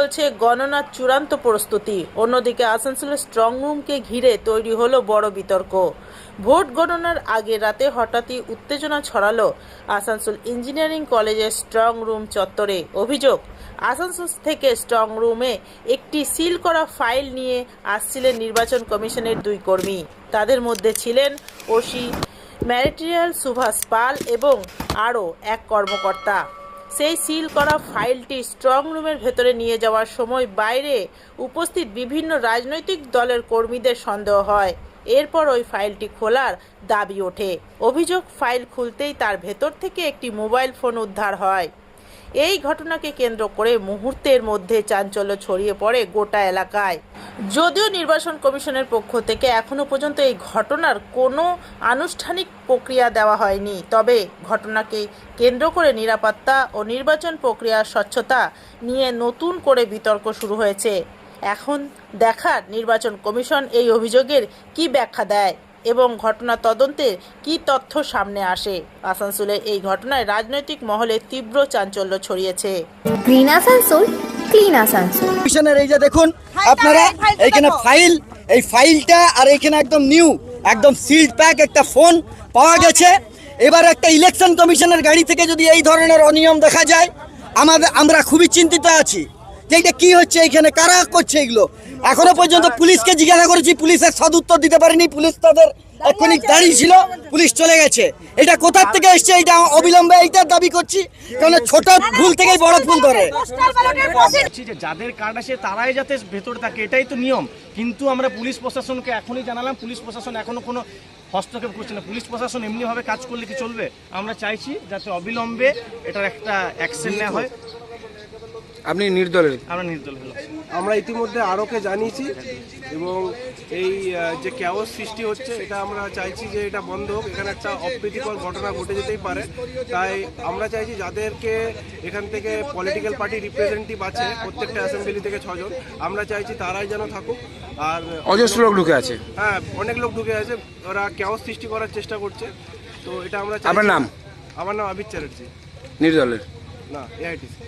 চলছে গণনার চূড়ান্ত প্রস্তুতি। অন্যদিকে আসানসোলের স্ট্রং রুমকে ঘিরে তৈরি হলো বড় বিতর্ক। ভোট গণনার আগে রাতে হঠাৎই উত্তেজনা ছড়ালো আসানসোল ইঞ্জিনিয়ারিং কলেজের স্ট্রং রুম চত্বরে। অভিযোগ, আসানসোল থেকে স্ট্রং রুমে একটি সিল করা ফাইল নিয়ে আসছিলেন নির্বাচন কমিশনের দুই কর্মী। তাদের মধ্যে ছিলেন ওসি ম্যাটেরিয়াল সুভাষ পাল এবং আরও এক কর্মকর্তা। সেই সিল করা ফাইলটি স্ট্রং রুমের ভেতরে নিয়ে যাওয়ার সময় বাইরে উপস্থিত বিভিন্ন রাজনৈতিক দলের কর্মীদের সন্দেহ হয়। এরপর ওই ফাইলটি খোলার দাবি ওঠে। অভিযোগ, ফাইল খুলতেই তার ভেতর থেকে একটি মোবাইল ফোন উদ্ধার হয়। এই ঘটনাকে কেন্দ্র করে মুহূর্তের মধ্যে চাঞ্চল্য ছড়িয়ে পড়ে গোটা এলাকায়। যদিও নির্বাচন কমিশনের পক্ষ থেকে এখনও পর্যন্ত এই ঘটনার কোনো আনুষ্ঠানিক প্রক্রিয়া দেওয়া হয়নি, তবে ঘটনাকে কেন্দ্র করে নিরাপত্তা ও নির্বাচন প্রক্রিয়ার স্বচ্ছতা নিয়ে নতুন করে বিতর্ক শুরু হয়েছে। এখন দেখার নির্বাচন কমিশন এই অভিযোগের কী ব্যাখ্যা দেয় এবং ঘটনা তদন্তের কী তথ্য সামনে আসে। আসানসোলের এই ঘটনায় রাজনৈতিক মহলে তীব্র চাঞ্চল্য ছড়িয়েছে। Green Asansol, clean Asansol. কমিশনের এই যে দেখুন আপনারা, এইখানে ফাইল, এই ফাইলটা আর এইখানে একদম নিউ, একদম সিল্ড প্যাক একটা ফোন পাওয়া গেছে। এবার একটা ইলেকশন কমিশনের গাড়ি থেকে যদি এই ধরনের অনিয়ম দেখা যায়, আমরা খুবই চিন্তিত আছি যে এটা কি হচ্ছে, এখানে কারা করছে এগুলো। এখনো পর্যন্ত পুলিশকে জিজ্ঞাসা করেছি, পুলিশের সদুত্তর দিতে পারেনি। পুলিশ তাদের এক্ষুনি দাঁড়িয়ে ছিল, পুলিশ চলে গেছে। এটা কোথার থেকে এসছে, এটা অবিলম্বে এইটার দাবি করছি, কারণ ছোট ভুল থেকেই বড় ভুল ধরে। যাদের কার্ড আছে তারাই যাতে ভেতর থাকে, এটাই তো নিয়ম। কিন্তু আমরা পুলিশ প্রশাসনকে এখনই জানালাম, পুলিশ প্রশাসন এখনো কোনো হস্তক্ষেপ করছে না। পুলিশ প্রশাসন এমনিভাবে কাজ করলে কি চলবে? আমরা চাইছি যাতে অবিলম্বে এটার একটা অ্যাকশন নেওয়া হয়। আপনি নির্দলের? আমরা নির্দল হলাম। আমরা ইতিমধ্যে আরোকে জানিয়েছি এবং এই যে ক্যাওস সৃষ্টি হচ্ছে এটা আমরা চাইছি যে এটা বন্ধ হোক। এখানে একটা অপ্রীতিকর ঘটনা ঘটে যেতেই পারে, তাই আমরা চাইছি যাদেরকে এখান থেকে পলিটিক্যাল পার্টি রিপ্রেজেন্টেটিভ আছে প্রত্যেকটা অ্যাসেম্বলি থেকে 6 জন, আমরা চাইছি তারাই যেন থাকুক। আর অজস্র লোক ঢুকে আছে। হ্যাঁ, অনেক লোক ঢুকে আছে, ওরা ক্যাওস সৃষ্টি করার চেষ্টা করছে। তো এটা আমরা চাইছি। আপনার নাম? আমার নাম আবির চ্যাটার্জি। নির্দলের? না, এআইটিসি।